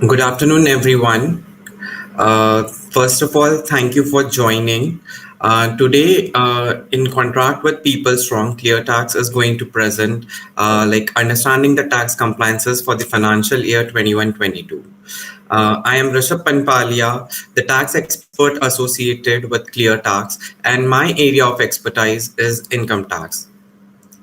Good afternoon, everyone. First of all, thank you for joining. Today, in contract with People Strong, Cleartax is going to present understanding the tax compliances for the financial year 21-22. I am Rishabh Panpalia, the tax expert associated with Cleartax, and my area of expertise is income tax.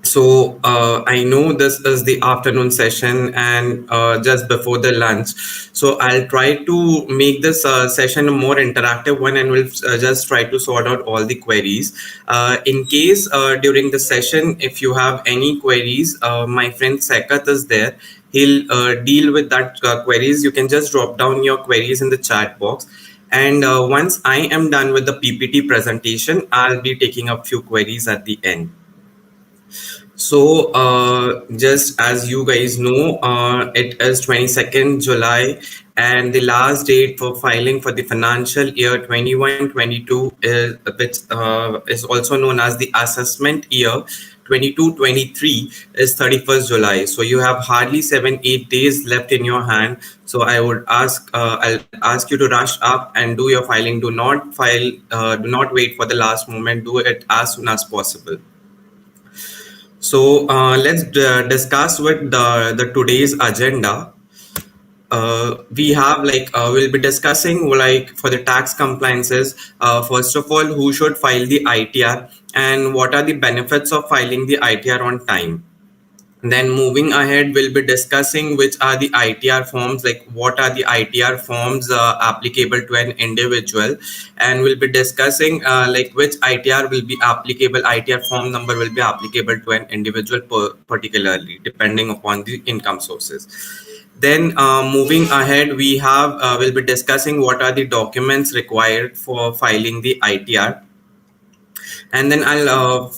So I know this is the afternoon session and just before the lunch. So I'll try to make this session a more interactive one and we'll just try to sort out all the queries. In case during the session, if you have any queries, my friend Sekat is there. He'll deal with that queries. You can just drop down your queries in the chat box. And once I am done with the PPT presentation, I'll be taking a few queries at the end. So, just as you guys know, it is 22nd July, and the last date for filing for the financial year 21-22 is which is also known as the assessment year 22-23 is 31st July. So you have hardly 7-8 days left in your hand. So I'll ask you to rush up and do your filing. Do not file. Do not wait for the last moment. Do it as soon as possible. So let's discuss with the today's agenda. We have we'll be discussing for the tax compliances. First of all, who should file the ITR and what are the benefits of filing the ITR on time. Then moving ahead, we'll be discussing which are the ITR forms, like what are the ITR forms applicable to an individual, and we'll be discussing which ITR will be applicable, ITR form number will be applicable to an individual particularly depending upon the income sources. Then moving ahead, we'll be discussing what are the documents required for filing the ITR. And then I'll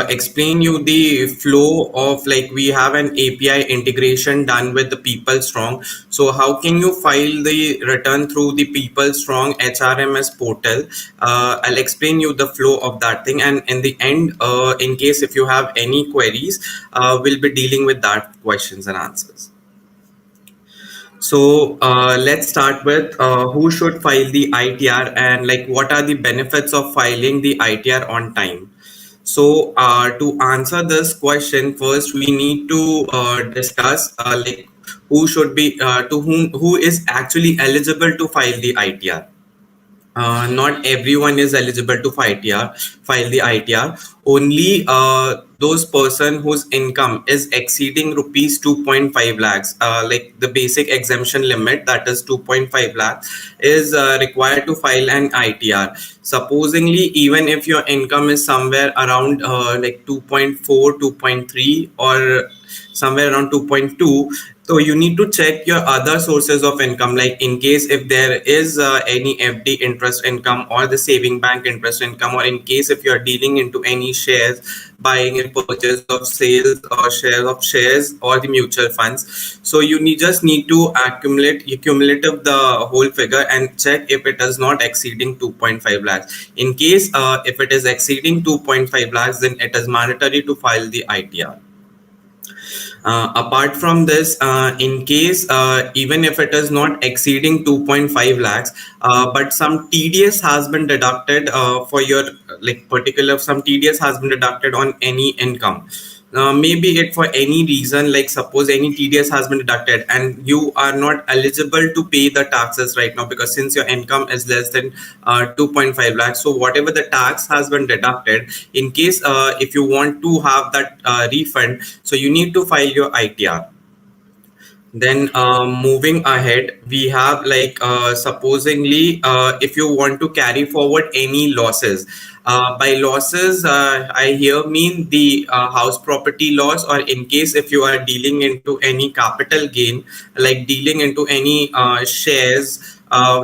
explain you the flow of we have an API integration done with the People Strong. So how can you file the return through the People Strong HRMS portal? I'll explain you the flow of that thing, and in the end, in case if you have any queries, we'll be dealing with that questions and answers. So let's start with who should file the ITR and what are the benefits of filing the ITR on time. So to answer this question, first we need to discuss who should be who is actually eligible to file the ITR. Not everyone is eligible to file the ITR. Only those person whose income is exceeding rupees 2.5 lakhs, like the basic exemption limit, that is 2.5 lakhs, is required to file an ITR. Supposingly, even if your income is somewhere around 2.4, 2.3, or somewhere around 2.2, so you need to check your other sources of income, like in case if there is any FD interest income or the saving bank interest income, or in case if you are dealing into any shares, buying and purchase of sales or share of shares or the mutual funds. So you just need to accumulative the whole figure and check if it is not exceeding 2.5 lakhs. In case if it is exceeding 2.5 lakhs, then it is mandatory to file the ITR. Apart from this, in case even if it is not exceeding 2.5 lakhs, but some TDS has been deducted for your some TDS has been deducted on any income. Maybe it for any reason, like suppose any TDS has been deducted and you are not eligible to pay the taxes right now because since your income is less than 2.5 lakhs. So whatever the tax has been deducted, in case if you want to have that refund, so you need to file your ITR. Then moving ahead, we have supposingly if you want to carry forward any losses. By losses, I here mean the house property loss, or in case if you are dealing into any capital gain, like dealing into any shares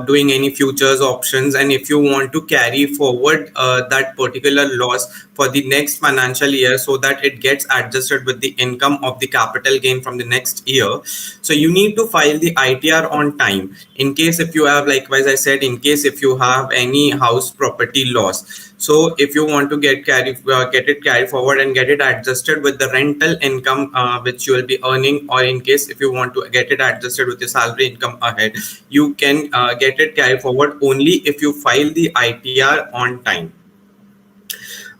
doing any futures options, and if you want to carry forward that particular loss for the next financial year so that it gets adjusted with the income of the capital gain from the next year, so you need to file the ITR on time. In case if you have, likewise I said, in case if you have any house property loss, so if you want to get it carried forward and get it adjusted with the rental income which you will be earning, or in case if you want to get it adjusted with your salary income ahead, you can get it carried forward only if you file the ITR on time.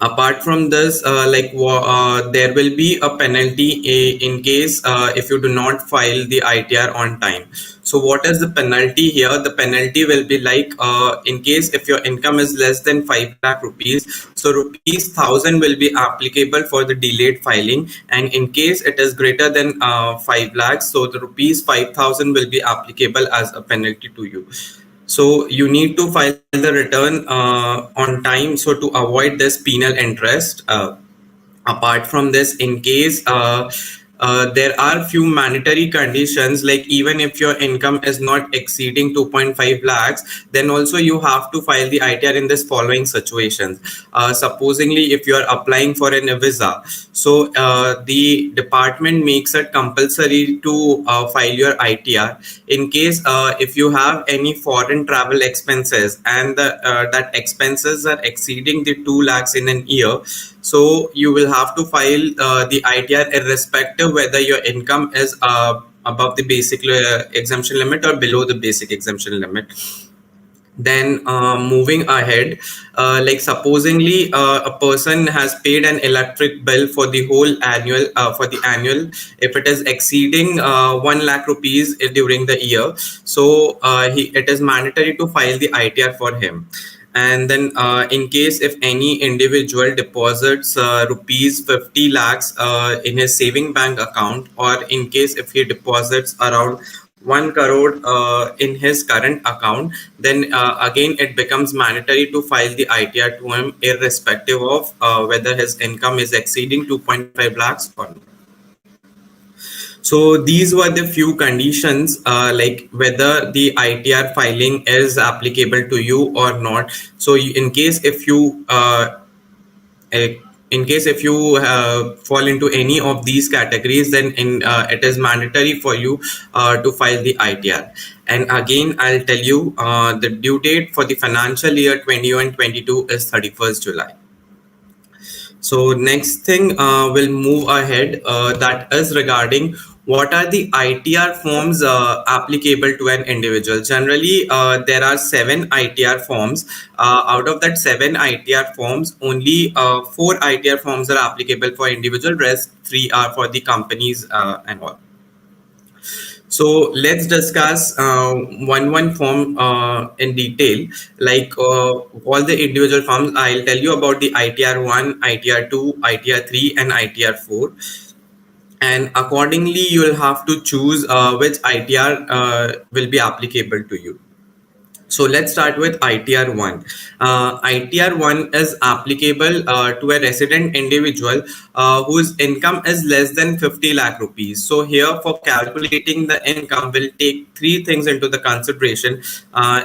Apart from this, there will be a penalty in case if you do not file the ITR on time. So what is the penalty here? The penalty will be like in case if your income is less than 5 lakh rupees, so rupees 1000 will be applicable for the delayed filing, and in case it is greater than 5 lakhs, so the rupees 5000 will be applicable as a penalty to you. So you need to file the return on time, so to avoid this penal interest. Apart from this, in case there are few mandatory conditions, like even if your income is not exceeding 2.5 lakhs, then also you have to file the ITR in this following situations. Supposingly, if you are applying for a visa, so the department makes it compulsory to file your ITR. In case if you have any foreign travel expenses and that expenses are exceeding the 2 lakhs in an year, so you will have to file the ITR irrespective whether your income is above the basic exemption limit or below the basic exemption limit. Then moving ahead, like supposingly a person has paid an electric bill for the whole annual if it is exceeding 1 lakh rupees during the year, so it is mandatory to file the ITR for him. And then in case if any individual deposits rupees 50 lakhs in his saving bank account, or in case if he deposits around 1 crore in his current account, then again it becomes mandatory to file the ITR to him irrespective of whether his income is exceeding 2.5 lakhs or not. So these were the few conditions, like whether the ITR filing is applicable to you or not. So in case if you fall into any of these categories, then it is mandatory for you to file the ITR. And again, I'll tell you the due date for the financial year 21-22 is 31st July. So next thing we'll move ahead, that is regarding what are the ITR forms applicable to an individual. Generally, there are 7 ITR forms. Out of that 7 ITR forms, only 4 ITR forms are applicable for individual, rest 3 are for the companies and all. So let's discuss one form in detail, like all the individual forms. I'll tell you about the ITR 1, ITR 2, ITR 3 and ITR 4. And accordingly, you will have to choose which ITR will be applicable to you. So let's start with ITR 1. ITR 1 is applicable to a resident individual whose income is less than 50 lakh rupees. So here, for calculating the income, we'll take 3 things into the consideration.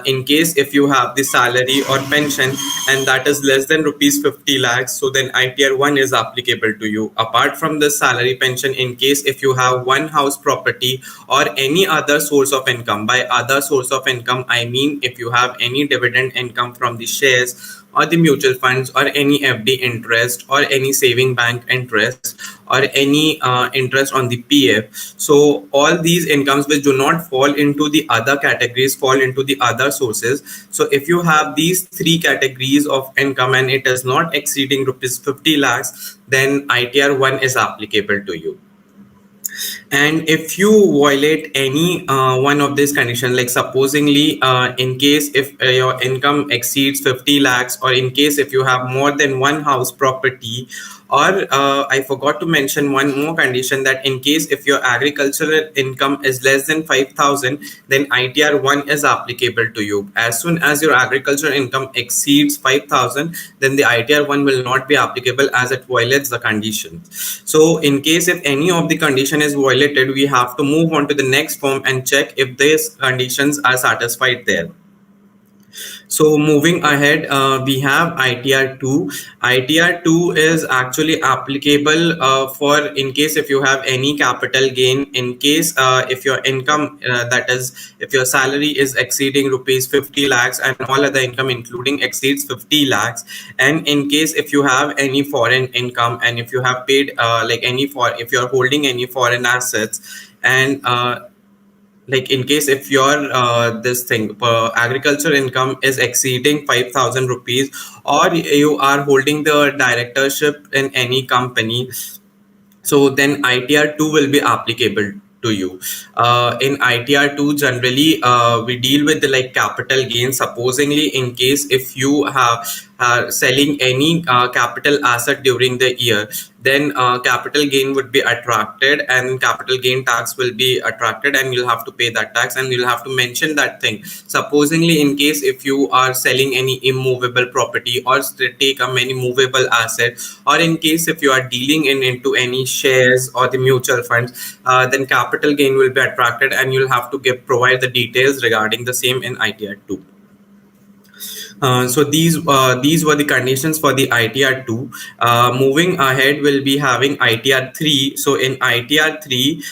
In case if you have the salary or pension and that is less than rupees 50 lakhs, so then ITR 1 is applicable to you. Apart from the salary pension, in case if you have one house property or any other source of income, by other source of income I mean if you have any dividend income from the shares or the mutual funds or any FD interest or any saving bank interest or any interest on the PF. So all these incomes which do not fall into the other categories fall into the other sources. So if you have these 3 categories of income and it is not exceeding rupees 50 lakhs, then ITR 1 is applicable to you. And if you violate any one of these conditions, like supposingly in case if your income exceeds 50 lakhs, or in case if you have more than one house property, or I forgot to mention one more condition, that in case if your agricultural income is less than 5,000, then ITR 1 is applicable to you. As soon as your agricultural income exceeds 5,000, then the ITR 1 will not be applicable as it violates the condition. So in case if any of the condition is violated, we have to move on to the next form and check if these conditions are satisfied there. So moving ahead, we have ITR 2. ITR 2 is actually applicable for in case if you have any capital gain, in case if your income, that is, if your salary is exceeding rupees 50 lakhs and all other income including exceeds 50 lakhs, and in case if you have any foreign income and if you have paid like any for if you're holding any foreign assets, and like in case if your this thing agriculture income is exceeding 5,000 rupees, or you are holding the directorship in any company, so then ITR 2 will be applicable to you. In ITR 2, generally, we deal with the like capital gain. Supposingly, in case if you have selling any capital asset during the year, then capital gain would be attracted and capital gain tax will be attracted, and you'll have to pay that tax and you'll have to mention that thing. Supposingly, in case if you are selling any immovable property or take a many movable asset, or in case if you are dealing into any shares or the mutual funds, then capital gain will be attracted and you'll have to provide the details regarding the same in ITR 2. So these were the conditions for the ITR 2. Moving ahead, we'll be having ITR 3. So in ITR 3,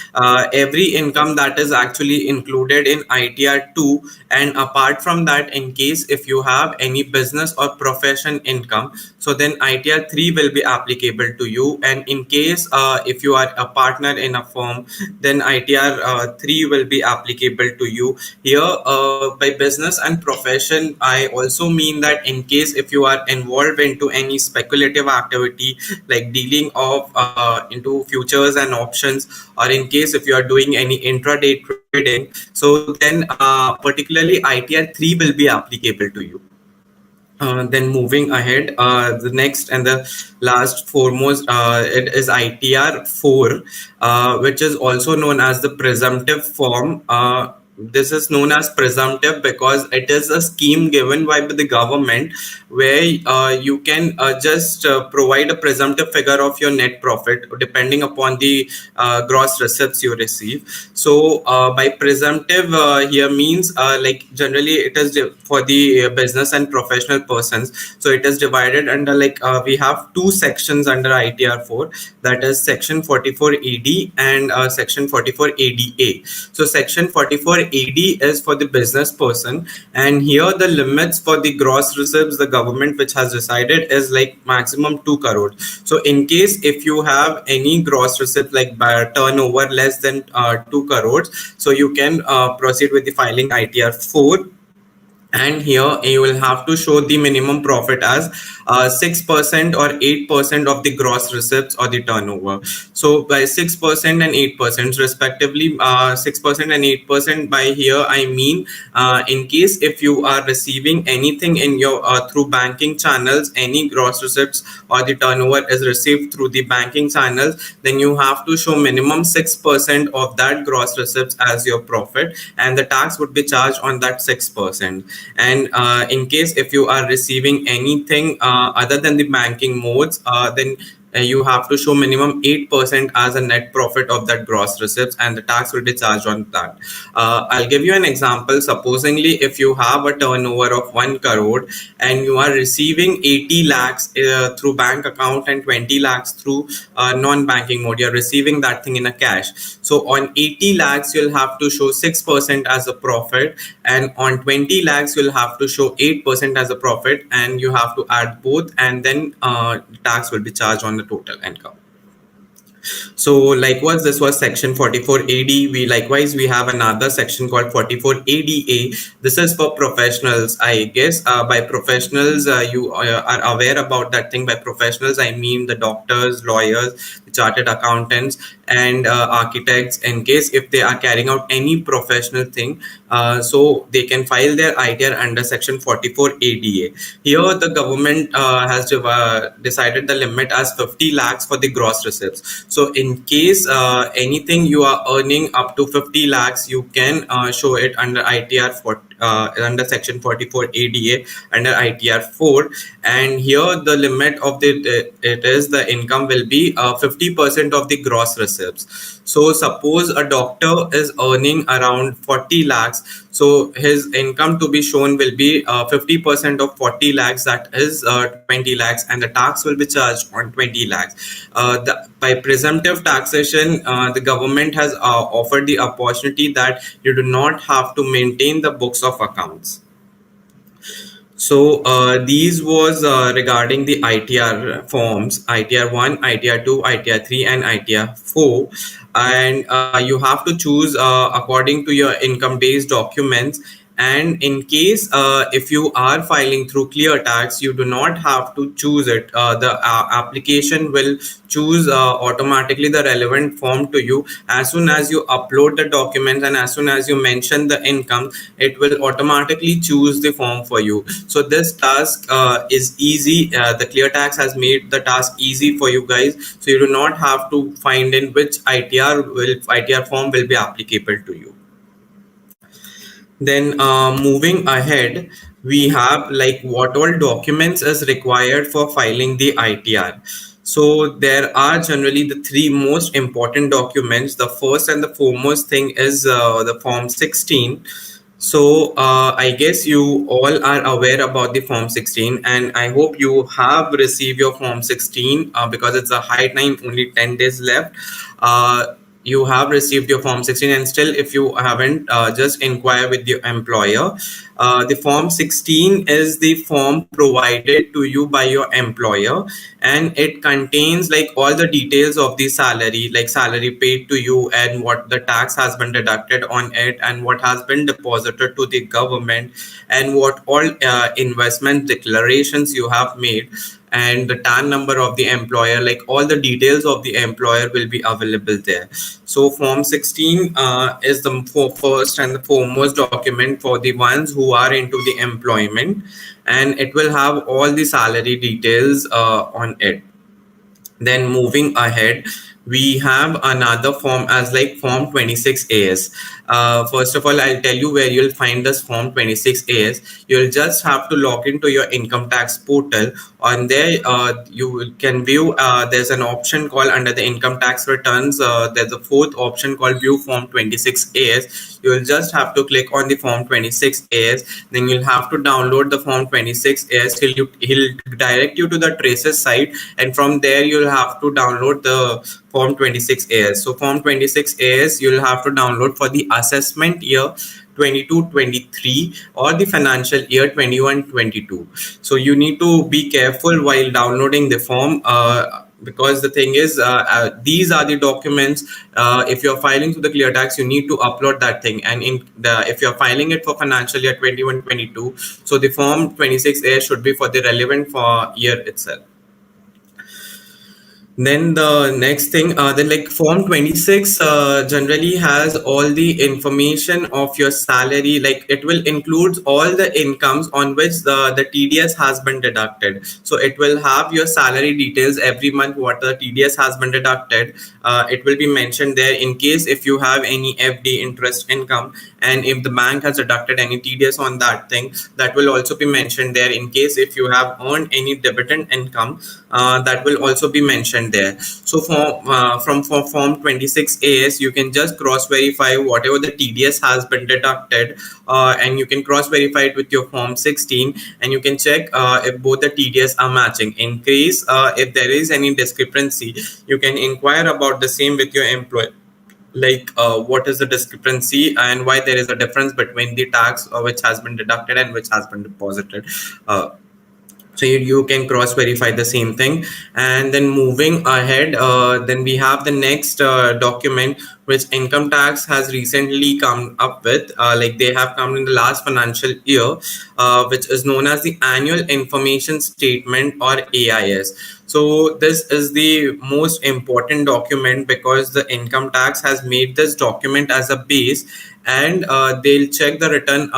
every income that is actually included in ITR 2, and apart from that, in case if you have any business or profession income, so then ITR 3 will be applicable to you. And in case if you are a partner in a firm, then ITR 3 will be applicable to you. Here, by business and profession, I also mean that in case if you are involved into any speculative activity like dealing of into futures and options, or in case if you are doing any intraday trading, so then particularly ITR 3 will be applicable to you. Then moving ahead, the next and the last foremost, it is ITR 4, which is also known as the presumptive form. This is known as presumptive because it is a scheme given by the government where you can just provide a presumptive figure of your net profit depending upon the gross receipts you receive. So by presumptive here means like generally it is for the business and professional persons. So it is divided under like we have two sections under ITR 4, that is section 44 AD and section 44 ADA. So section 44 AD is for the business person, and here the limits for the gross receipts the government which has decided is like maximum 2 crores. So in case if you have any gross receipt like by turnover less than 2 crores, so you can proceed with the filing ITR 4. And here you will have to show the minimum profit as 6% or 8% of the gross receipts or the turnover. So by 6% and 8% respectively, 6% and 8% by here I mean in case if you are receiving anything in your through banking channels, any gross receipts or the turnover is received through the banking channels, then you have to show minimum 6% of that gross receipts as your profit, and the tax would be charged on that 6%. And in case if you are receiving anything other than the banking modes, then you have to show minimum 8% as a net profit of that gross receipts, and the tax will be charged on that. I'll give you an example. Supposingly, if you have a turnover of 1 crore and you are receiving 80 lakhs through bank account and 20 lakhs through non-banking mode, you're receiving that thing in a cash. So on 80 lakhs, you'll have to show 6% as a profit, and on 20 lakhs, you'll have to show 8% as a profit, and you have to add both, and then tax will be charged on the total income. So likewise, this was section 44 AD. We have another section called 44 ADA. This is for professionals, I guess. By professionals, you are aware about that thing. By professionals, I mean the doctors, lawyers, the chartered accountants, and architects, in case if they are carrying out any professional thing, so they can file their ITR under section 44 ADA. Here the government has decided the limit as 50 lakhs for the gross receipts. So in case anything you are earning up to 50 lakhs, you can show it under ITR under section 44 ADA under ITR 4. And here the limit of it is the income will be 50% of the gross receipts. So suppose a doctor is earning around 40 lakhs, so his income to be shown will be 50% of 40 lakhs, that is 20 lakhs, and the tax will be charged on 20 lakhs. By presumptive taxation, the government has offered the opportunity that you do not have to maintain the books of accounts. So these was regarding the ITR forms: ITR 1, ITR 2, ITR 3, and ITR 4. And you have to choose according to your income-based documents. And in case if you are filing through Cleartax, you do not have to choose it. The application will choose automatically the relevant form to you. As soon as you upload the documents and as soon as you mention the income, it will automatically choose the form for you. So this task is easy. The Cleartax has made the task easy for you guys, so you do not have to find in which ITR form will be applicable to you. Then moving ahead, we have like what all documents is required for filing the ITR. So there are generally the three most important documents. The first and the foremost thing is the Form 16. So I guess you all are aware about the Form 16, and I hope you have received your Form 16 because it's a high time, only 10 days left. You have received your Form 16, and still if you haven't, just inquire with your employer. The Form 16 is the form provided to you by your employer, and it contains like all the details of the salary, like salary paid to you and what the tax has been deducted on it and what has been deposited to the government, and what all investment declarations you have made, and the TAN number of the employer. Like all the details of the employer will be available there. So Form 16 is the first and the foremost document for the ones who are into the employment, and it will have all the salary details on it. Then moving ahead, we have another form as like Form 26AS. First of all, I'll tell you where you'll find this Form 26AS. You'll just have to log into your income tax portal. On there, you can view, there's an option called under the income tax returns. There's a fourth option called view Form 26AS. You'll just have to click on the Form 26AS. Then you'll have to download the Form 26AS. He'll direct you to the traces site, and from there you'll have to download the Form 26AS. So Form 26AS you'll have to download for the assessment year 22-23 or the financial year 21-22. So you need to be careful while downloading the form, because the thing is, these are the documents. If you're filing to the Cleartax, you need to upload that thing. And if you're filing it for financial year 21-22, so the Form 26A should be for the relevant for year itself. Then the next thing, then like Form 26 generally has all the information of your salary. Like it will include all the incomes on which the TDS has been deducted. So it will have your salary details every month, what the TDS has been deducted. It will be mentioned there. In case if you have any FD interest income, and if the bank has deducted any TDS on that thing, that will also be mentioned there. In case if you have earned any dividend income, that will also be mentioned there. So from Form 26AS, you can just cross verify whatever the TDS has been deducted, and you can cross verify it with your Form 16, and you can check if both the TDS are matching. In case if there is any discrepancy, you can inquire about the same with your employer, like what is the discrepancy and why there is a difference between the tax which has been deducted and which has been deposited. So you can cross verify the same thing. And then moving ahead, then we have the next document which income tax has recently come up with, like they have come in the last financial year, which is known as the annual information statement or AIS. So this is the most important document because the income tax has made this document as a base, and they'll check the return,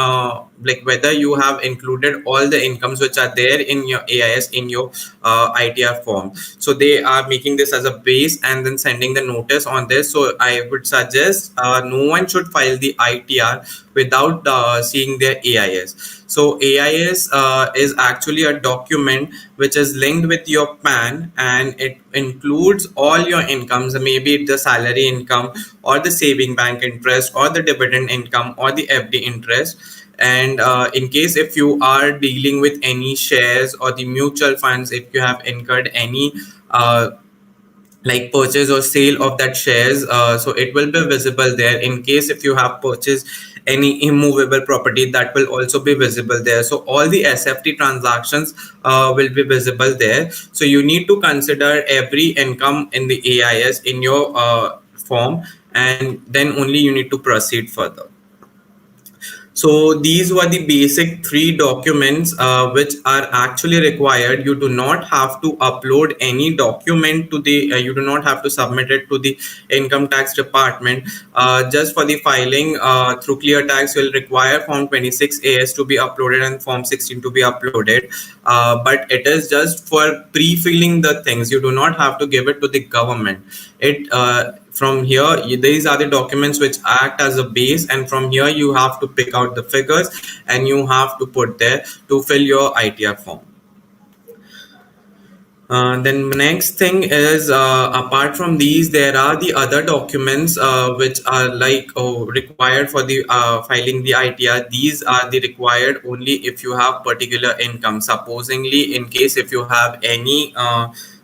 like whether you have included all the incomes which are there in your AIS in your ITR form. So they are making this as a base and then sending the notice on this. So I would would suggest no one should file the ITR without seeing their AIS. So AIS is actually a document which is linked with your PAN, and it includes all your incomes, maybe the salary income or the saving bank interest or the dividend income or the FD interest. And in case if you are dealing with any shares or the mutual funds, if you have incurred any like purchase or sale of that shares, so it will be visible there. In case if you have purchased any immovable property, that will also be visible there. So all the SFT transactions will be visible there. So you need to consider every income in the AIS in your form, and then only you need to proceed further. So these were the basic three documents which are actually required. You do not have to upload any document to the, you do not have to submit it to the income tax department. Just for the filing through Cleartax, you will require Form 26AS to be uploaded and Form 16 to be uploaded. But it is just for pre-filling the things. You do not have to give it to the government. It from here, these are the documents which act as a base, and from here you have to pick out the figures and you have to put there to fill your ITR form. Then next thing is, apart from these, there are the other documents which are like required for the filing the ITR. These are the required only if you have particular income. Supposingly, in case if you have any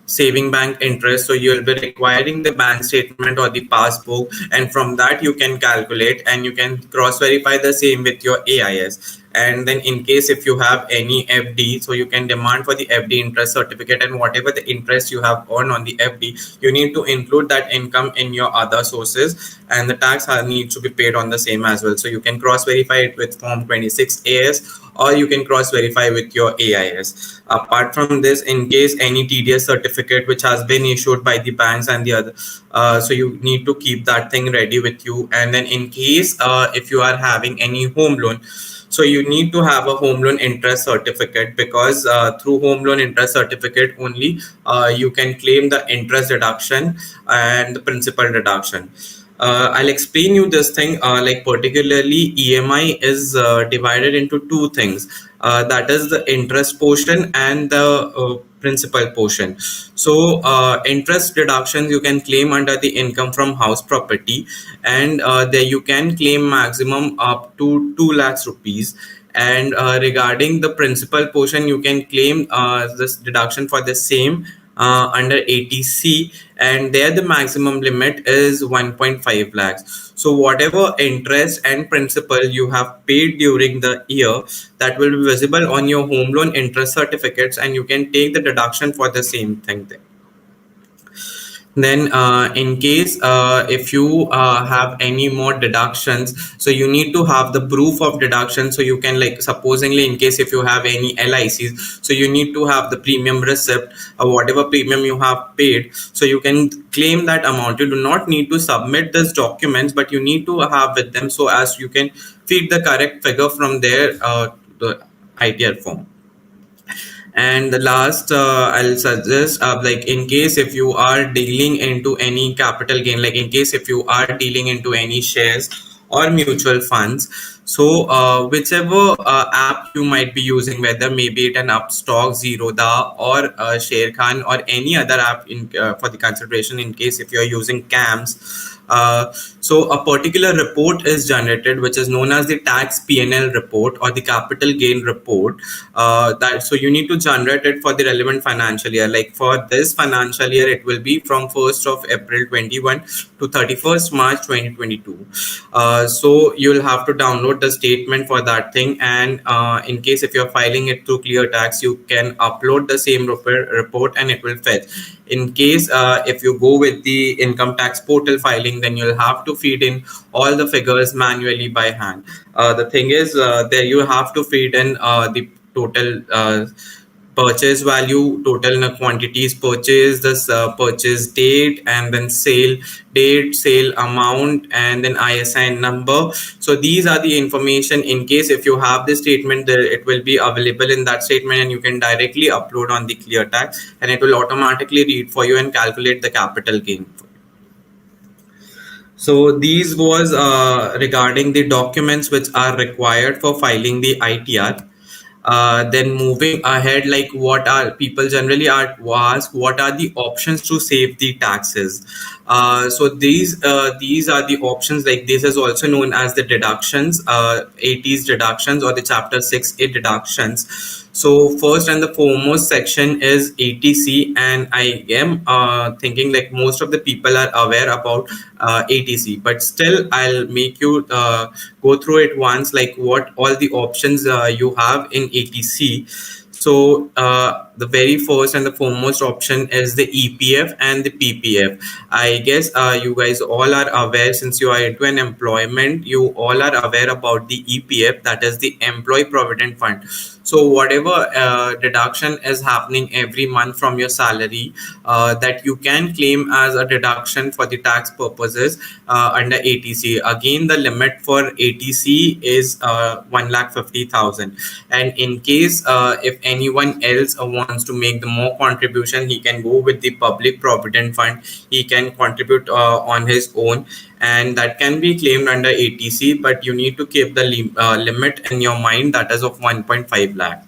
saving bank interest, so you will be requiring the bank statement or the passbook, and from that you can calculate and you can cross verify the same with your AIS. And then in case if you have any FD, so you can demand for the FD interest certificate, and whatever the interest you have earned on the FD, you need to include that income in your other sources, and the tax needs to be paid on the same as well. So you can cross verify it with Form 26AS, or you can cross verify with your AIS. Apart from this, in case any TDS certificate which has been issued by the banks and the other, so you need to keep that thing ready with you. And then in case if you are having any home loan, so you need to have a home loan interest certificate, because through home loan interest certificate only you can claim the interest deduction and the principal deduction. I'll explain you this thing, like particularly EMI is divided into two things, that is the interest portion and the principal portion. So interest deductions you can claim under the income from house property, and there you can claim maximum up to 2 lakhs rupees. And regarding the principal portion, you can claim this deduction for the same under 80C, and there the maximum limit is 1.5 lakhs. So whatever interest and principal you have paid during the year, that will be visible on your home loan interest certificates, and you can take the deduction for the same thing there. Then in case if you have any more deductions, so you need to have the proof of deduction. So you can, like supposingly in case if you have any LICs, so you need to have the premium receipt or whatever premium you have paid, so you can claim that amount. You do not need to submit these documents, but you need to have with them, so as you can feed the correct figure from there the ITR form. And the last, I'll suggest, like in case if you are dealing into any capital gain, like in case if you are dealing into any shares or mutual funds, so whichever app you might be using, whether maybe it an Upstock, Zerodha, or Sharekhan, or any other app in for the consideration, in case if you are using CAMS, so a particular report is generated which is known as the tax PNL report or the capital gain report. That so you need to generate it for the relevant financial year. Like for this financial year, it will be from 1st of April 21 to 31st March 2022. So you'll have to download the statement for that thing, and in case if you're filing it through Cleartax, you can upload the same report and it will fetch. In case if you go with the income tax portal filing, then you'll have to feed in all the figures manually by hand. The thing is, there you have to feed in the total purchase value, total quantities purchased, this purchase date, and then sale date, sale amount, and then ISIN number. So these are the information. In case if you have this statement, it will be available in that statement, and you can directly upload on the Cleartax, and it will automatically read for you and calculate the capital gain for you. So these was regarding the documents which are required for filing the ITR. Then moving ahead, like what are people generally are ask, what are the options to save the taxes? So these are the options. Like this is also known as the deductions, 80s deductions or the Chapter 6A deductions. So first and the foremost section is ATC, and I am thinking like most of the people are aware about ATC, but still I'll make you go through it once, like what all the options you have in ATC. So the very first and the foremost option is the EPF and the PPF. I guess you guys all are aware, since you are into an employment, you all are aware about the EPF, that is the Employee Provident Fund. So whatever deduction is happening every month from your salary, that you can claim as a deduction for the tax purposes under ATC. Again, the limit for ATC is 1,50,000. And in case if anyone else wants to make the more contribution, he can go with the Public Provident Fund. He can contribute on his own, and that can be claimed under ATC, but you need to keep the limit in your mind, that is of 1.5 lakh.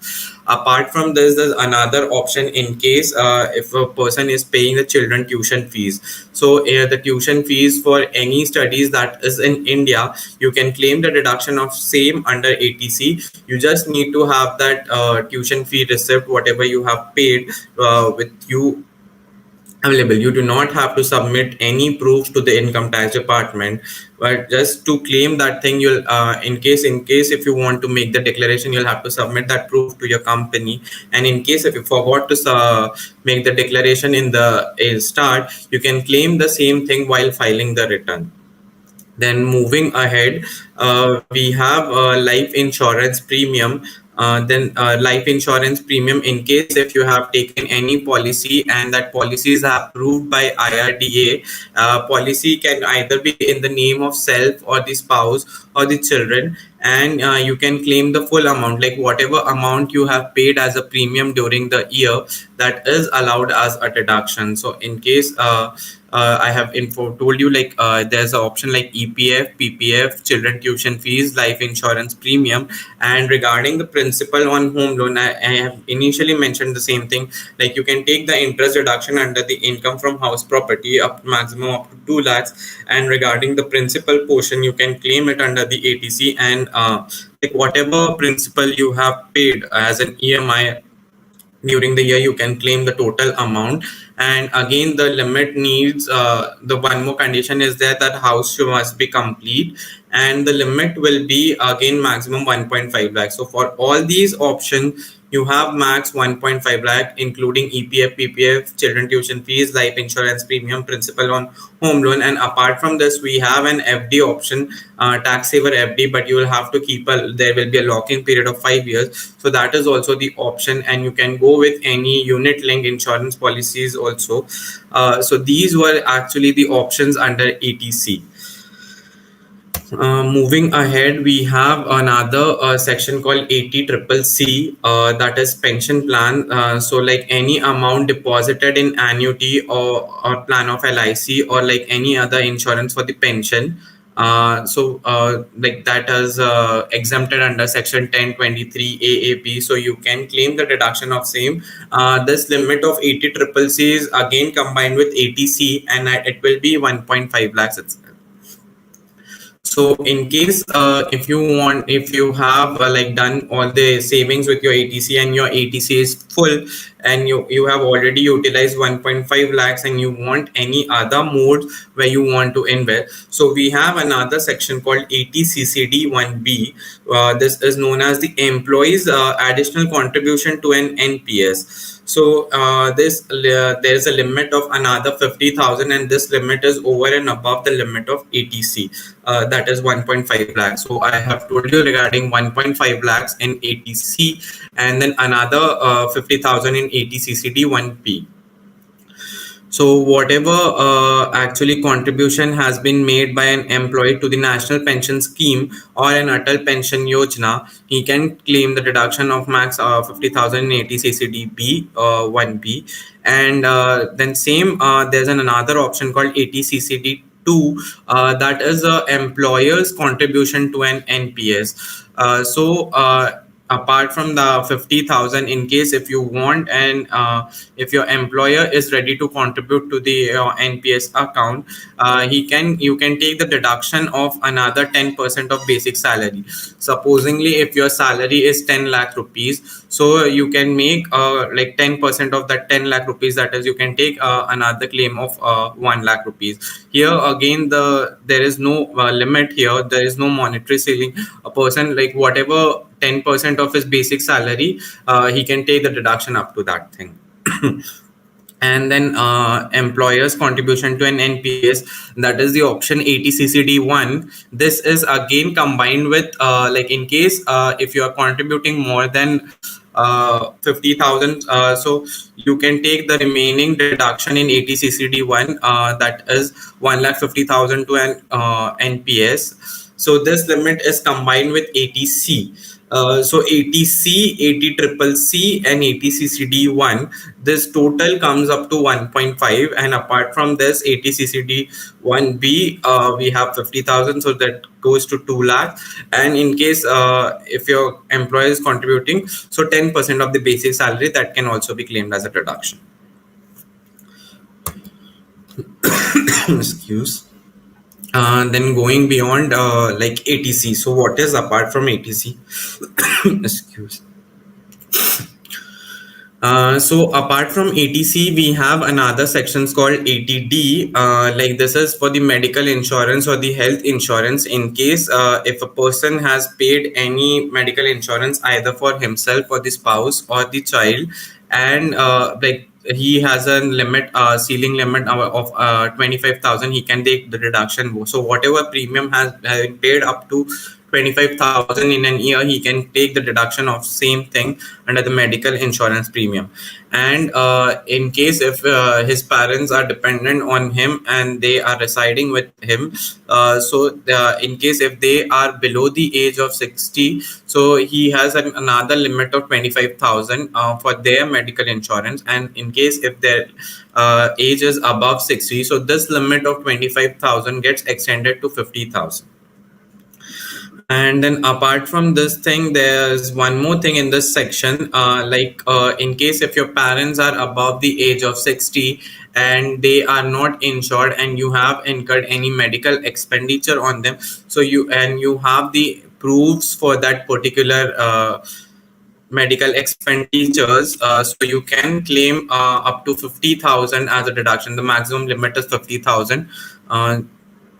Apart from this, there's another option in case if a person is paying the children tuition fees. So the tuition fees for any studies that is in India, you can claim the deduction of same under ATC. You just need to have that tuition fee receipt, whatever you have paid, with you available. You do not have to submit any proof to the income tax department, but just to claim that thing, you'll in case if you want to make the declaration, you'll have to submit that proof to your company. And in case if you forgot to make the declaration in the start, you can claim the same thing while filing the return. Then moving ahead, we have life insurance premium. Then life insurance premium, in case if you have taken any policy and that policy is approved by IRDA, policy can either be in the name of self or the spouse or the children, and you can claim the full amount, like whatever amount you have paid as a premium during the year, that is allowed as a deduction. So in case I have told you, like there's an option like EPF, PPF, children tuition fees, life insurance premium. And regarding the principal on home loan, I have initially mentioned the same thing. Like you can take the interest deduction under the income from house property up to maximum up to 2 lakhs. And regarding the principal portion, you can claim it under the ATC, and like whatever principal you have paid as an EMI during the year, you can claim the total amount. And again, the limit needs the one more condition is there, that house must be complete, and the limit will be again maximum 1.5 lakh. So for all these options, you have max 1.5 lakh, including EPF, PPF, children tuition fees, life insurance premium, principal on home loan. And apart from this, we have an FD option, tax saver FD, but you will have to keep there will be a lock-in period of 5 years. So that is also the option, and you can go with any unit linked insurance policies also. So these were actually the options under ATC. Moving ahead, we have another section called 80CCC, that is pension plan. So like any amount deposited in annuity or plan of LIC, or like any other insurance for the pension. Like that is exempted under section 1023 AAP, so you can claim the deduction of same. This limit of 80CCC is again combined with ATC, and it will be 1.5 lakhs itself. So in case if you have like done all the savings with your ATC, and your ATC is full, and you have already utilized 1.5 lakhs, and you want any other modes where you want to invest, so we have another section called 80CCD 1B. This is known as the employees additional contribution to an NPS. So there's a limit of another 50,000, and this limit is over and above the limit of ATC, that is 1.5 lakhs. So I have told you regarding 1.5 lakhs in ATC, and then another 50,000 in ATCCD 1P. So whatever actually contribution has been made by an employee to the National Pension Scheme or an Atal Pension Yojana, he can claim the deduction of max 50,000 in ATCCD B 1B. And then same there's another option called ATCCD 2, that is a employer's contribution to an NPS. Apart from the 50,000, in case if you want, and if your employer is ready to contribute to the NPS account, he can you can take the deduction of another 10% of basic salary. Supposingly, if your salary is 10 lakh rupees, so you can make like 10% of that 10 lakh rupees, that is, you can take another claim of 1 lakh rupees. Here again, there is no limit here, there is no monetary ceiling. A person, like whatever 10% of his basic salary, he can take the deduction up to that thing. And then employer's contribution to an NPS, that is the option 80CCD1. This is again combined with like in case if you are contributing more than 50,000, so you can take the remaining deduction in 80CCD1, that is 1,50,000 to an NPS. So this limit is combined with 80C. So 80C, 80CCC, and 80CCD1, this total comes up to 1.5. And apart from this 80CCD1B, we have 50,000, so that goes to 2 lakh. And in case if your employer is contributing, so 10% of the basic salary, that can also be claimed as a deduction. Excuse. Then going beyond like ATC. So what is apart from ATC? Excuse. So apart from ATC, we have another sections called ATD. Like this is for the medical insurance or the health insurance, in case if a person has paid any medical insurance either for himself or the spouse or the child, and like he has a limit, ceiling limit of 25,000, he can take the deduction. So whatever premium has been paid up to 25,000 in an year, he can take the deduction of same thing under the medical insurance premium. And in case if his parents are dependent on him and they are residing with him, in case if they are below the age of 60, so he has another limit of 25,000 for their medical insurance. And in case if their age is above 60, so this limit of 25,000 gets extended to 50,000. And then apart from this thing, there's one more thing in this section, in case if your parents are above the age of 60 and they are not insured and you have incurred any medical expenditure on them, so you have the proofs for that particular medical expenditures, so you can claim up to 50,000 as a deduction. The maximum limit is 50,000.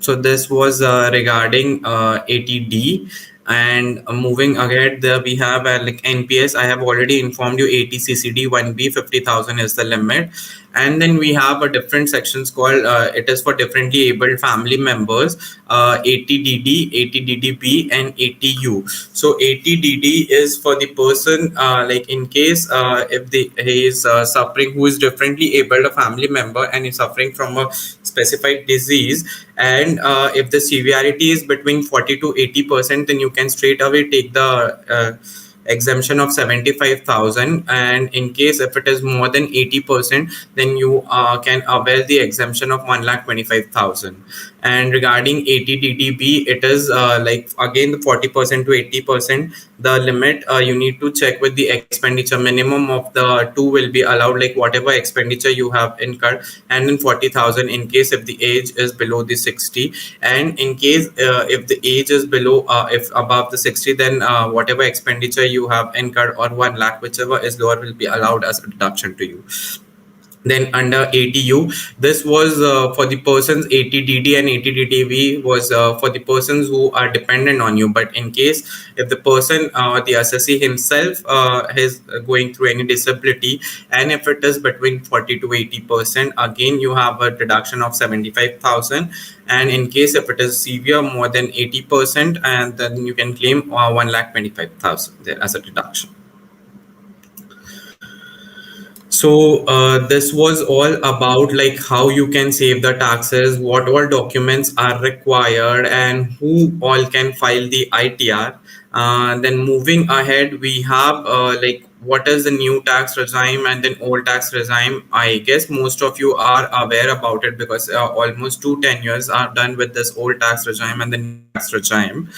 So this was regarding ATD. And moving ahead, there we have like NPS. I have already informed you, 80CCD1B, 50,000 is the limit. And then we have a different sections called it is for differently abled family members, 80DD, 80DDB, and 80U. So 80DD is for the person like in case if he is suffering, who is differently abled, a family member, and is suffering from a specified disease, and if the severity is between 40 to 80%, then you can straight away take the exemption of 75,000. And in case if it is more than 80%, then you can avail the exemption of 1,25,000. And regarding 80DDB, it is like again the 40% to 80%. The limit you need to check with the expenditure. Minimum of the two will be allowed, like whatever expenditure you have incurred, and then 40,000 in case if the age is below the 60. And in case if the age is below, if above the 60, then whatever expenditure you have incurred, or 1 lakh, whichever is lower, will be allowed as a deduction to you. Then under ATU, this was for the persons. 80DD and 80DDV was for the persons who are dependent on you. But in case if the person, the assessee himself is going through any disability, and if it is between 40 to 80%, again you have a deduction of 75,000. And in case if it is severe, more than 80%, and then you can claim 1,25,000 there as a deduction. So this was all about like how you can save the taxes, what all documents are required, and who all can file the ITR. Then moving ahead, we have like what is the new tax regime and then old tax regime. I guess most of you are aware about it because almost 2 10 years are done with this old tax regime and the new tax regime.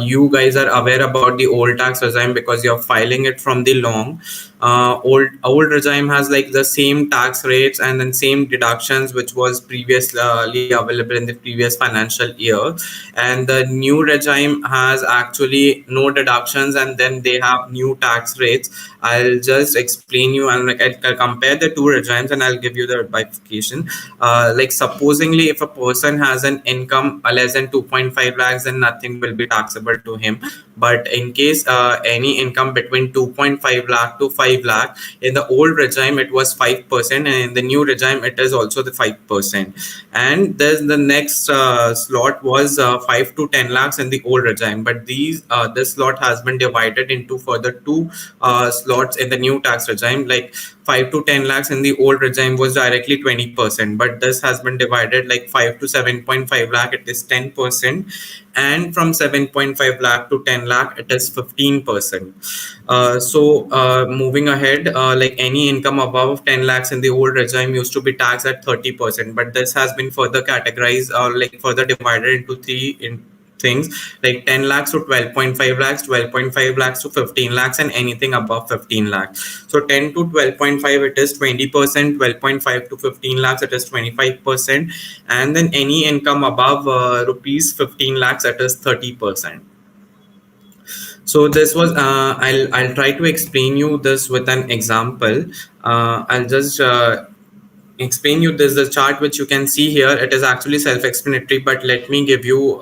You guys are aware about the old tax regime because you're filing it from the long. Old regime has like the same tax rates and then same deductions which was previously available in the previous financial year, and the new regime has actually no deductions and then they have new tax rates. I'll just explain you and like I'll compare the two regimes and I'll give you the bifurcation. Like supposingly if a person has an income less than 2.5 lakhs, then nothing will be taxable to him. But in case any income between 2.5 lakh to 5 lakh, in the old regime it was 5%, and in the new regime it is also the 5%. And then the next slot was 5 to 10 lakhs in the old regime, but this slot has been divided into further two slots in the new tax regime. Like 5 to 10 lakhs in the old regime was directly 20%, but this has been divided like 5 to 7.5 lakh it is 10%, and from 7.5 lakh to 10 lakh it is 15%. Moving ahead, like any income above 10 lakhs in the old regime used to be taxed at 30%, but this has been further categorized or like further divided into things, like 10 lakhs to 12.5 lakhs, 12.5 lakhs to 15 lakhs, and anything above 15 lakhs. So 10 to 12.5 it is 20%, 12.5 to 15 lakhs it is 25%, and then any income above rupees 15 lakhs it is 30%. So this was I'll try to explain you this with an example. I'll just explain you this, the chart which you can see here. It is actually self-explanatory, but let me give you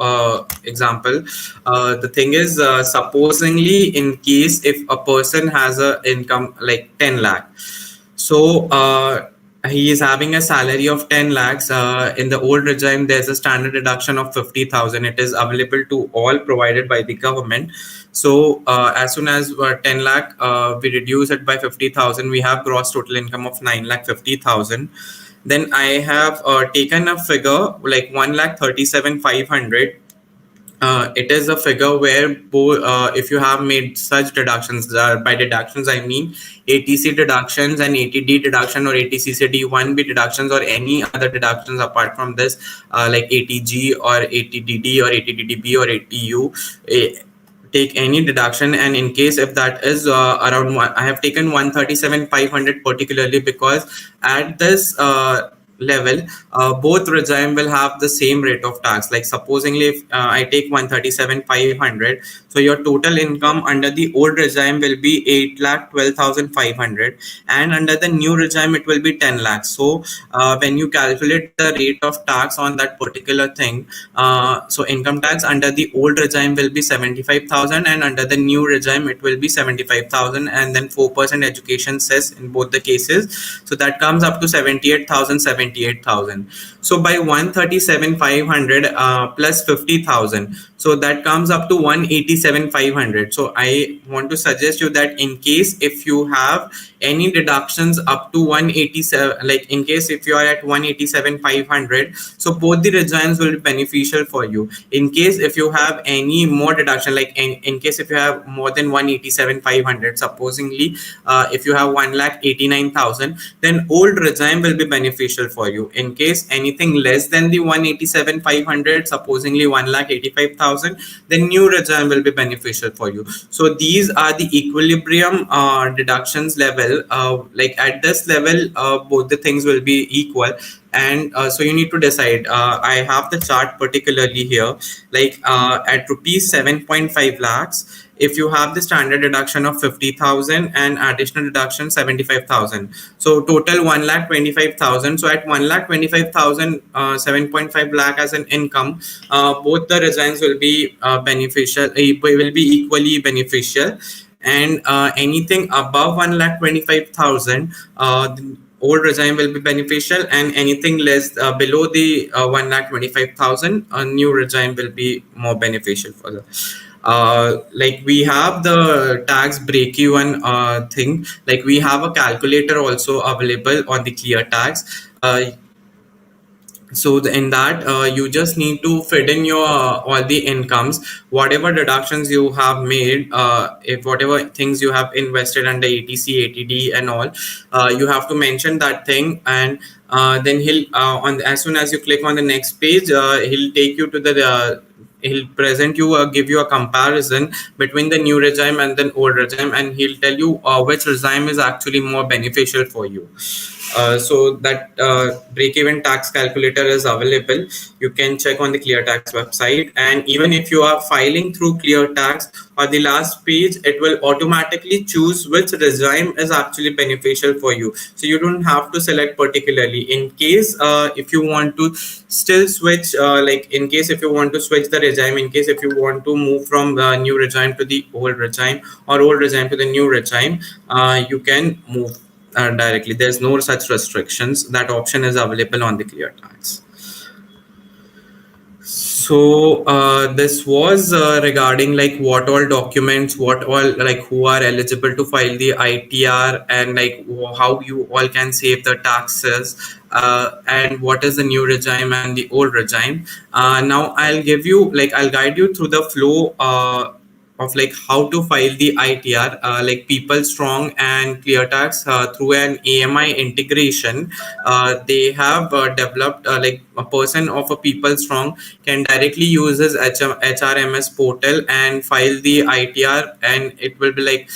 example. The thing is, supposingly in case if a person has a income like 10 lakh, so he is having a salary of 10 lakhs. In the old regime, there's a standard deduction of 50,000. It is available to all, provided by the government. So as soon as 10 lakh, we reduce it by 50,000, we have gross total income of 9,50,000. Then I have taken a figure like 1,37,500. It is a figure where if you have made such deductions, by deductions I mean ATC deductions and ATD deduction or ATCCD1B deductions or any other deductions apart from this, like ATG or ATDD or ATDDB or ATU. Take any deduction, and in case if that is around one, I have taken 137,500 particularly because at this level, both regime will have the same rate of tax. Like supposingly if I take 137,500, so your total income under the old regime will be 8,12,500, and under the new regime it will be 10 lakhs. So when you calculate the rate of tax on that particular thing, so income tax under the old regime will be 75,000, and under the new regime it will be 75,000, and then 4% education cess in both the cases. So that comes up to 78,000. So by 137,500 plus 50,000, so that comes up to 187,500. So I want to suggest you that in case if you have any deductions up to 187, like in case if you are at 187,500, so both the regimes will be beneficial for you. In case if you have any more deduction, like in case if you have more than 187,500, supposingly if you have 1,89,000, then old regime will be beneficial for you. In case anything less than the 187,500, supposingly 1,85,000, then new regime will be beneficial for you. So these are the equilibrium deductions level. Like at this level, both the things will be equal. And so you need to decide. I have the chart particularly here, like at rupees 7.5 lakhs, if you have the standard deduction of 50,000 and additional deduction 75,000, so total 1,25,000. So at 1,25,000, 7.5 lakh as an income, both the regimes will be beneficial, will be equally beneficial. And anything above 1,25,000, old regime will be beneficial, and anything less below the 1,25,000, a new regime will be more beneficial for the. Like we have the tax break-even thing. Like we have a calculator also available on the Cleartax. So in that, you just need to fit in your all the incomes, whatever deductions you have made, if whatever things you have invested under ATC, ATD, and all, you have to mention that thing. And then he'll on as soon as you click on the next page, he'll take you to the he'll present you give you a comparison between the new regime and the old regime, and he'll tell you which regime is actually more beneficial for you. So that break-even tax calculator is available. You can check on the Cleartax website, and even if you are filing through Cleartax, on the last page it will automatically choose which regime is actually beneficial for you. So you don't have to select particularly. In case if you want to still switch, like in case if you want to switch the regime, in case if you want to move from the new regime to the old regime, or old regime to the new regime, you can move directly. There's no such restrictions. That option is available on the Cleartax. So this was regarding like what all documents, what all like who are eligible to file the ITR, and like how you all can save the taxes, and what is the new regime and the old regime. Now I'll guide you through the flow of like how to file the ITR, like People Strong and Cleartax through an AMI integration. They have developed like a person of a People Strong can directly use his HRMS portal and file the ITR, and it will be like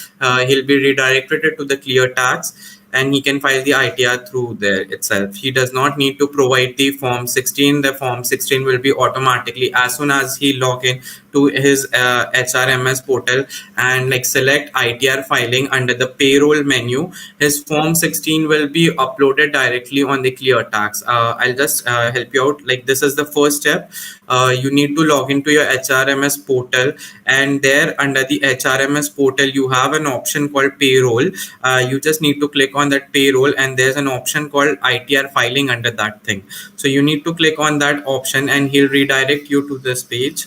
he'll be redirected to the Cleartax, and he can file the ITR through there itself. He does not need to provide the form 16. The form 16 will be automatically as soon as he log in to his HRMS portal and like select ITR filing under the payroll menu. His form 16 will be uploaded directly on the Cleartax. I'll just help you out. Like this is the first step. You need to log into your HRMS portal, and there under the HRMS portal you have an option called payroll. You just need to click on that payroll, and there's an option called ITR filing under that thing. So you need to click on that option, and he'll redirect you to this page.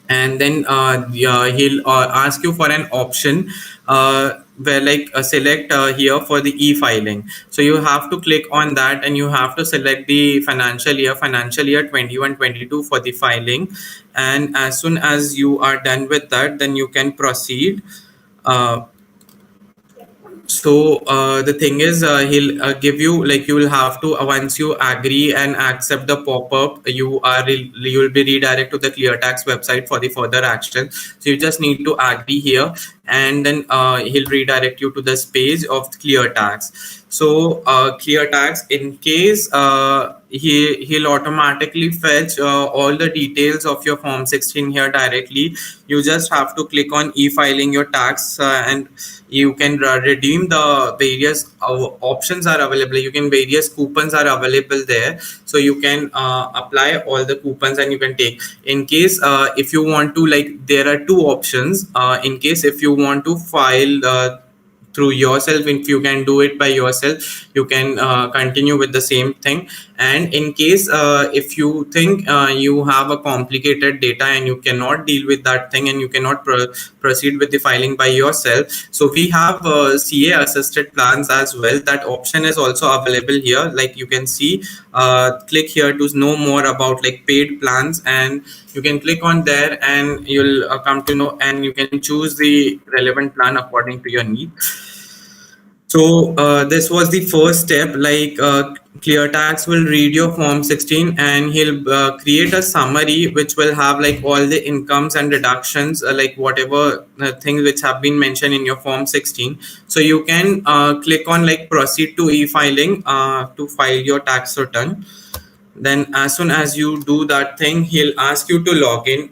And then he'll ask you for an option where like select here for the e-filing. So you have to click on that, and you have to select the financial year 21-22 for the filing. And as soon as you are done with that, then you can proceed. So the thing is, he'll give you like you will have to once you agree and accept the pop-up, you will be redirected to the Cleartax website for the further action. So you just need to agree here, and then he'll redirect you to this page of Cleartax. So Cleartax, in case he'll automatically fetch all the details of your form 16 here directly. You just have to click on e-filing your tax, and you can redeem the various options are available. You can various coupons are available there, so you can apply all the coupons and you can take. In case if you want to, like, there are two options. In case if you want to file through yourself, if you can do it by yourself, you can continue with the same thing. And in case if you think you have a complicated data and you cannot deal with that thing and you cannot proceed with the filing by yourself, so we have CA assisted plans as well. That option is also available here. Like you can see, click here to know more about like paid plans, and you can click on there and you'll come to know, and you can choose the relevant plan according to your need. So this was the first step. Like Cleartax will read your form 16 and he'll create a summary which will have like all the incomes and deductions, like whatever things which have been mentioned in your form 16. So you can click on like proceed to e-filing to file your tax return. Then as soon as you do that thing, he'll ask you to log in.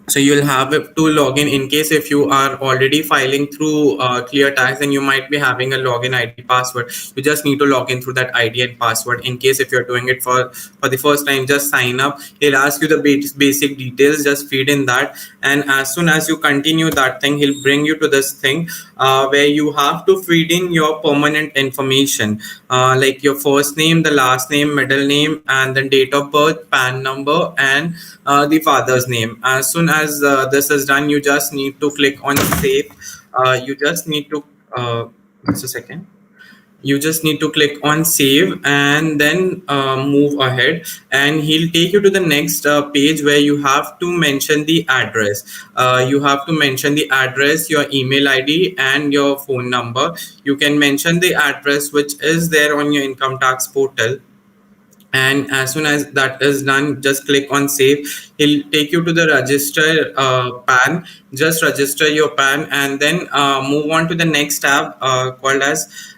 So you'll have to log in case if you are already filing through Cleartax, then you might be having a login ID password. You just need to log in through that ID and password. In case if you're doing it for the first time, just sign up. He'll ask you the basic details, just feed in that. And as soon as you continue that thing, he'll bring you to this thing where you have to feed in your permanent information, like your first name, the last name, middle name, and then date of birth, PAN number, and the father's name. As soon as this is done, you just need to click on save. You just need to just a second. You just need to click on save and then move ahead, and he'll take you to the next page where you have to mention the address. You have to mention the address, your email id and your phone number. You can mention the address which is there on your income tax portal, and as soon as that is done, just click on save. He'll take you to the register pan. Just register your pan and then move on to the next tab called as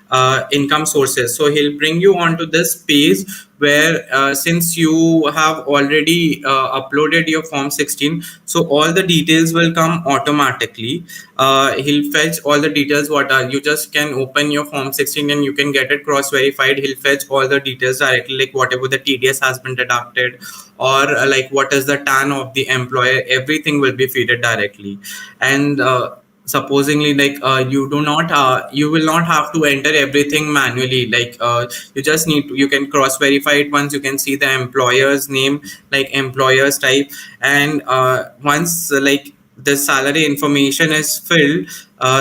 income sources. So he'll bring you onto this page where since you have already uploaded your form 16, so all the details will come automatically. He'll fetch all the details what are, you just can open your form 16 and you can get it cross verified. He'll fetch all the details directly, like whatever the TDS has been deducted, or like what is the tan of the employer, everything will be fed directly. And supposingly, like you will not have to enter everything manually. Like you just need to, you can cross verify it once. You can see the employer's name, like employer's type, and once like the salary information is filled,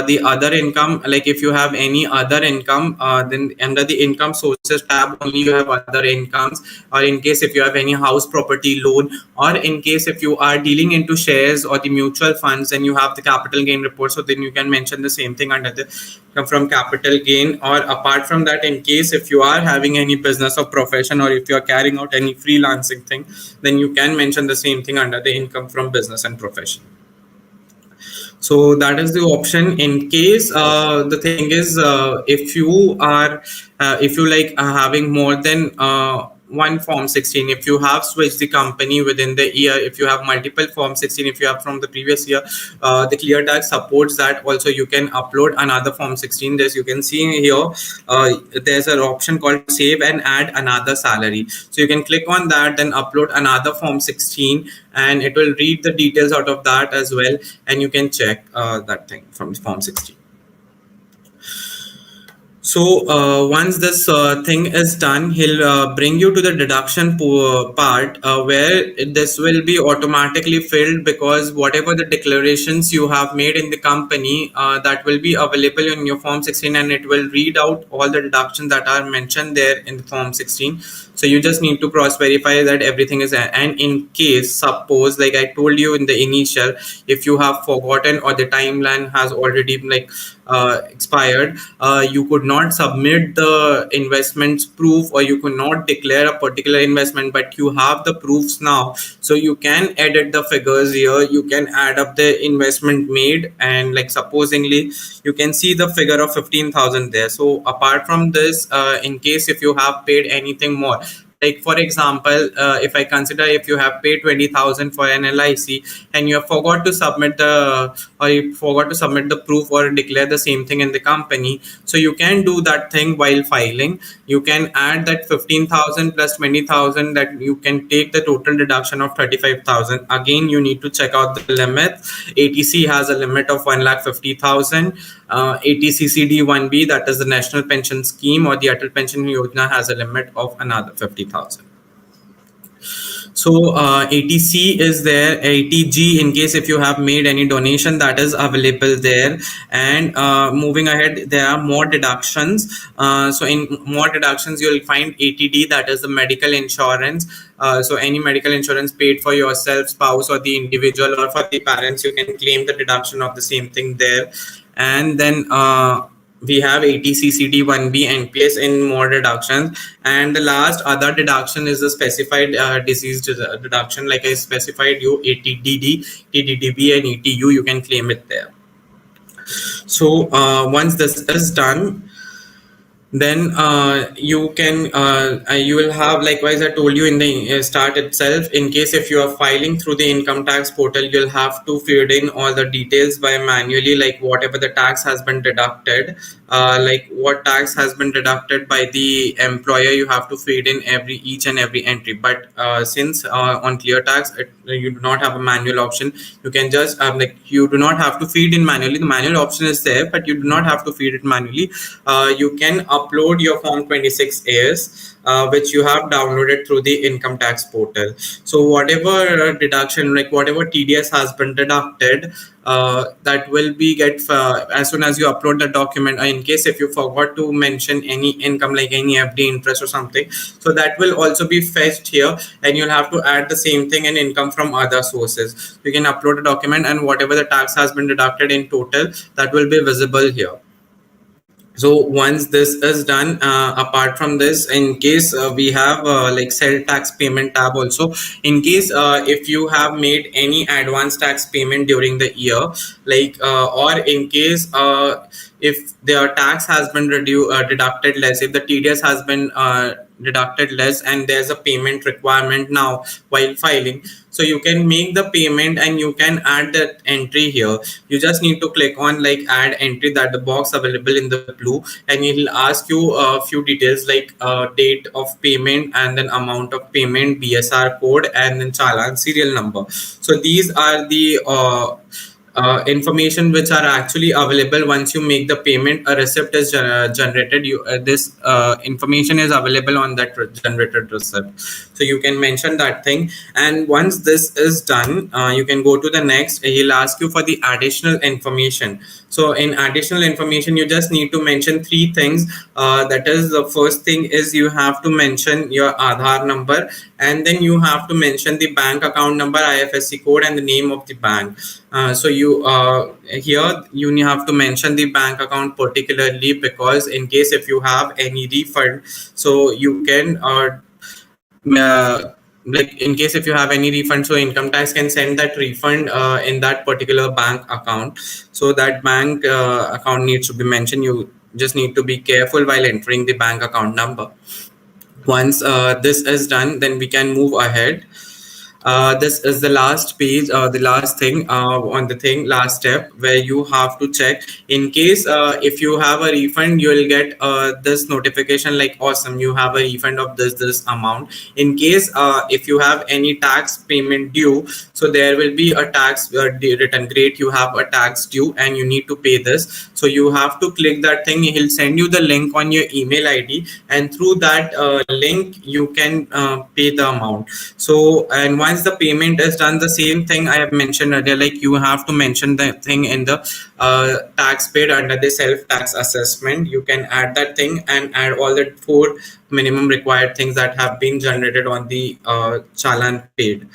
the other income, like if you have any other income, then under the income sources tab only you have other incomes, or in case if you have any house property loan, or in case if you are dealing into shares or the mutual funds, then you have the capital gain report. So then you can mention the same thing under the from capital gain. Or apart from that, in case if you are having any business or profession, or if you are carrying out any freelancing thing, then you can mention the same thing under the income from business and profession. So that is the option. In case the thing is, if you like having more than one form 16, if you have switched the company within the year, if you have multiple form 16, if you have from the previous year, the Cleartax supports that. Also you can upload another form 16. This you can see here, there's an option called save and add another salary. So you can click on that, then upload another form 16, and it will read the details out of that as well, and you can check that thing from form 16. So once this thing is done, he'll bring you to the deduction part where this will be automatically filled, because whatever the declarations you have made in the company, that will be available in your form 16, and it will read out all the deductions that are mentioned there in the form 16. So you just need to cross verify that everything is there. And in case, suppose like I told you in the initial, if you have forgotten or the timeline has already like expired, you could not submit the investments proof, or you could not declare a particular investment, but you have the proofs now. So you can edit the figures here, you can add up the investment made, and like supposingly you can see the figure of 15,000 there. So apart from this, in case if you have paid anything more, like for example, if I consider if you have paid 20,000 for an LIC and you have forgot to submit the proof or declare the same thing in the company, so you can do that thing while filing. You can add that 15,000 plus 20,000, that you can take the total deduction of 35,000. Again, you need to check out the limit. ATC has a limit of 1,50,000. ATCCD 1B, that is the National Pension Scheme or the Atal Pension Yojana, has a limit of another 50,000. So ATC is there. ATG, in case if you have made any donation, that is available there. And moving ahead, there are more deductions. So in more deductions, you'll find ATD, that is the medical insurance. So any medical insurance paid for yourself, spouse, or the individual, or for the parents, you can claim the deduction of the same thing there. And then we have ATCCD 1B NPS in more deductions. And the last other deduction is the specified disease deduction. Like I specified you, ATDD, TDDB, and ETU, you can claim it there. So once this is done, then you can you will have, likewise I told you in the start itself, in case if you are filing through the income tax portal, you'll have to feed in all the details by manually, like whatever the tax has been deducted, like what tax has been deducted by the employer, you have to feed in each and every entry. But since on Cleartax you do not have a manual option, you can just like you do not have to feed in manually. The manual option is there, but you do not have to feed it manually. You can upload your Form 26As, which you have downloaded through the income tax portal. So whatever deduction, like whatever TDS has been deducted, that will be get as soon as you upload the document. In case if you forgot to mention any income like any FD interest or something, so that will also be fetched here, and you'll have to add the same thing in income from other sources. You can upload a document, and whatever the tax has been deducted in total, that will be visible here. So once this is done, apart from this, in case we have like sell tax payment tab also, in case if you have made any advance tax payment during the year, like or in case if their tax has been deducted less, if the TDS has been deducted less, and there's a payment requirement now while filing, so you can make the payment and you can add that entry here. You just need to click on like add entry, that the box available in the blue, and it will ask you a few details like date of payment, and then amount of payment, BSR code, and then challan serial number. So these are the information which are actually available once you make the payment. A receipt is generated. You this information is available on that generated receipt, so you can mention that thing. And once this is done, you can go to the next. He'll ask you for the additional information. So in additional information, you just need to mention three things. That is, the first thing is you have to mention your Aadhaar number, and then you have to mention the bank account number, IFSC code, and the name of the bank. So you here you have to mention the bank account particularly, because in case if you have any refund, so you can like in case if you have any refund, so income tax can send that refund in that particular bank account. So that bank account needs to be mentioned. You just need to be careful while entering the bank account number. Once this is done, then we can move ahead. This is the last page, the last thing on the thing, last step, where you have to check in case if you have a refund, you will get this notification like, awesome, you have a refund of this amount. In case if you have any tax payment due, so there will be a tax return. Great, you have a tax due and you need to pay this. So you have to click that thing. He'll send you the link on your email ID, and through that link you can pay the amount. So, and once the payment is done, the same thing I have mentioned earlier, like you have to mention the thing in the tax paid under the self tax assessment. You can add that thing and add all the 4 minimum required things that have been generated on the challan paid.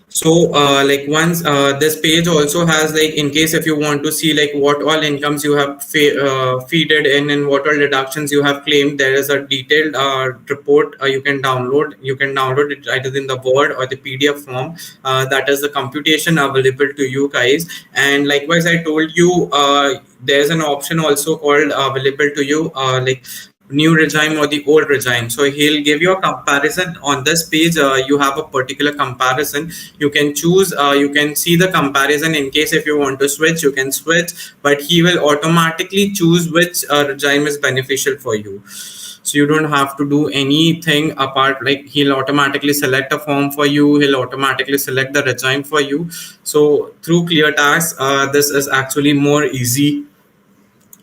So like once this page also has, like in case if you want to see like what all incomes you have feeded in and what all deductions you have claimed, there is a detailed report you can download. You can download it either in the Word or the PDF form. That is the computation available to you guys. And likewise, I told you there's an option also called available to you like new regime or the old regime. So he'll give you a comparison on this page. You have a particular comparison. You can choose, you can see the comparison. In case if you want to switch, you can switch, but he will automatically choose which regime is beneficial for you. So you don't have to do anything apart, like he'll automatically select a form for you. He'll automatically select the regime for you. So through Cleartax, this is actually more easy.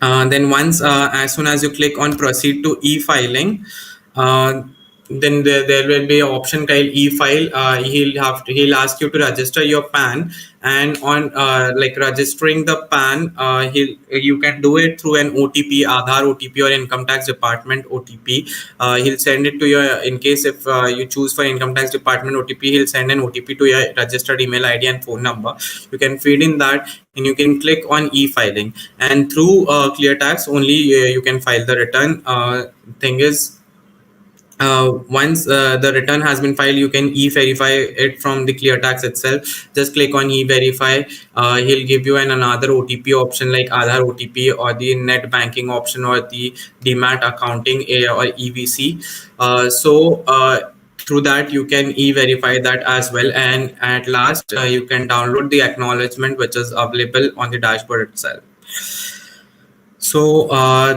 Then once as soon as you click on proceed to e-filing, then there will be an option called e-file. He'll ask you to register your PAN, and on like registering the PAN, you can do it through an OTP, Aadhaar OTP or income tax department OTP. He'll send it to your, in case if you choose for income tax department OTP, he'll send an OTP to your registered email ID and phone number. You can feed in that and you can click on e-filing, and through Cleartax only you can file the return. Thing is, once the return has been filed, you can e-verify it from the Cleartax itself. Just click on e-verify. He'll give you another OTP option like Aadhaar OTP or the net banking option or the demat accounting or EVC. Through that you can e-verify that as well, and at last you can download the acknowledgement which is available on the dashboard itself. So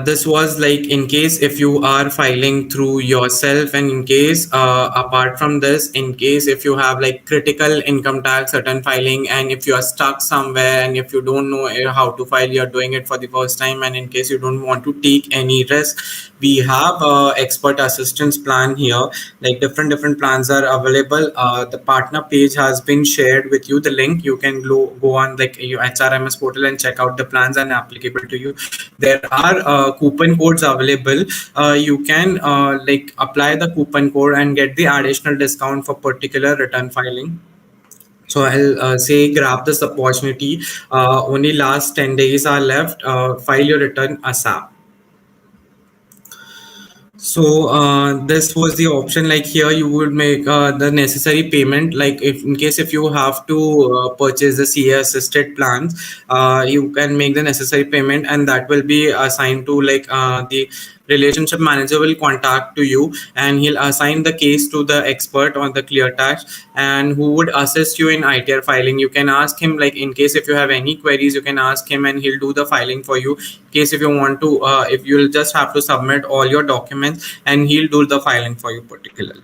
this was like in case if you are filing through yourself, and in case apart from this, in case if you have like critical income tax certain filing, and if you are stuck somewhere and if you don't know how to file, you're doing it for the first time, and in case you don't want to take any risk, we have expert assistance plan here. Like different plans are available. The partner page has been shared with you, the link. You can go on like your HRMS portal and check out the plans and applicable to you. There are coupon codes available. You can like apply the coupon code and get the additional discount for particular return filing. So I'll say grab this opportunity. Only last 10 days are left. File your return ASAP. So this was the option. Like here, you would make the necessary payment. Like if in case if you have to purchase the CA assisted plans, you can make the necessary payment, and that will be assigned to like the relationship manager will contact to you, and he'll assign the case to the expert on the Cleartax, and who would assist you in ITR filing. You can ask him, like in case if you have any queries, you can ask him and he'll do the filing for you. In case if you want to, if you'll just have to submit all your documents and he'll do the filing for you particularly.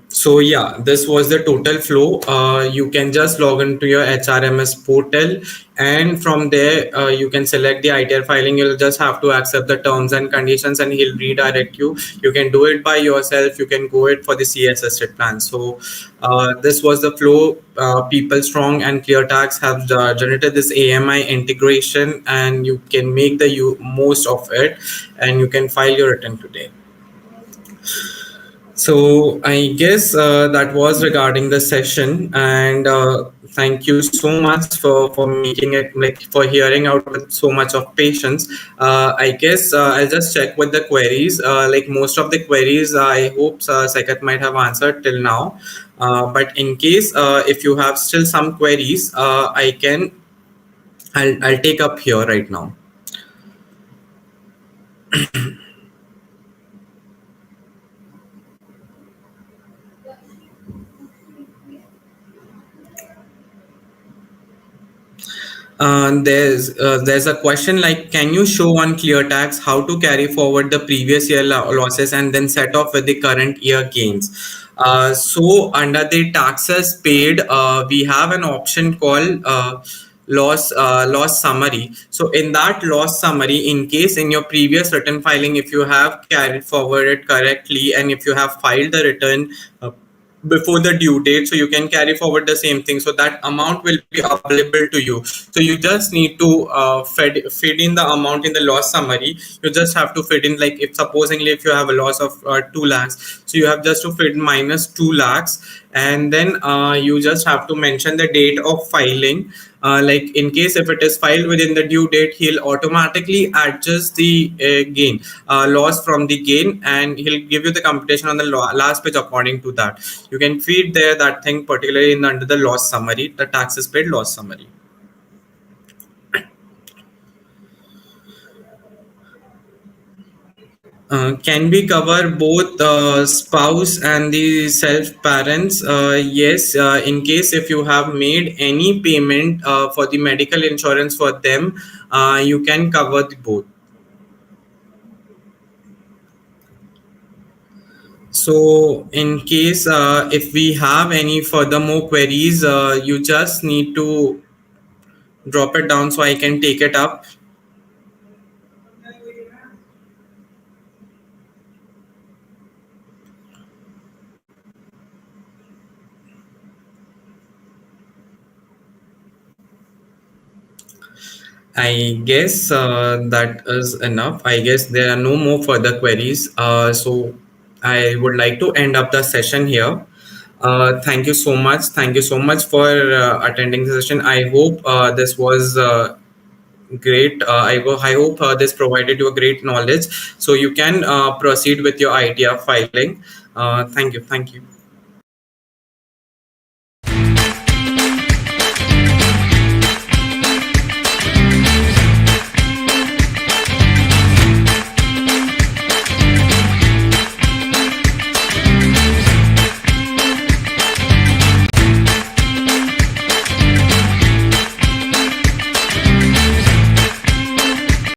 So yeah, this was the total flow. You can just log into your HRMS portal, and from there you can select the ITR filing. You'll just have to accept the terms and conditions, and he'll redirect you. You can do it by yourself. You can go it for the CS assisted plan. So this was the flow. People Strong and Cleartax have generated this AMI integration, and you can make the most of it, and you can file your return today. So I guess that was regarding the session, and thank you so much for making it, like for hearing out with so much of patience. I guess I'll just check with the queries. Like most of the queries, I hope Saket might have answered till now. But in case if you have still some queries, I'll take up here right now. There's a question like, can you show on Cleartax how to carry forward the previous year losses and then set off with the current year gains? So under the taxes paid, we have an option called loss summary. So in that loss summary, in case in your previous return filing, if you have carried forward it correctly, and if you have filed the return before the due date, so you can carry forward the same thing, so that amount will be available to you. So you just need to feed in the amount in the loss summary. You just have to fit in, like if supposedly if you have a loss of 2 lakhs, so you have just to fit minus 2 lakhs, and then you just have to mention the date of filing. Like in case if it is filed within the due date, he'll automatically adjust the gain loss from the gain, and he'll give you the computation on the last page according to that. You can feed there that thing particularly in under the loss summary, the taxes paid loss summary. Can we cover both spouse and the self parents? Yes, in case if you have made any payment for the medical insurance for them, you can cover the both. So in case if we have any further more queries, you just need to drop it down so I can take it up. I guess that is enough. I guess there are no more further queries. So I would like to end up the session here. Thank you so much. Thank you so much for attending the session. I hope this was great. I hope this provided you a great knowledge, so you can proceed with your idea filing. Thank you. Thank you.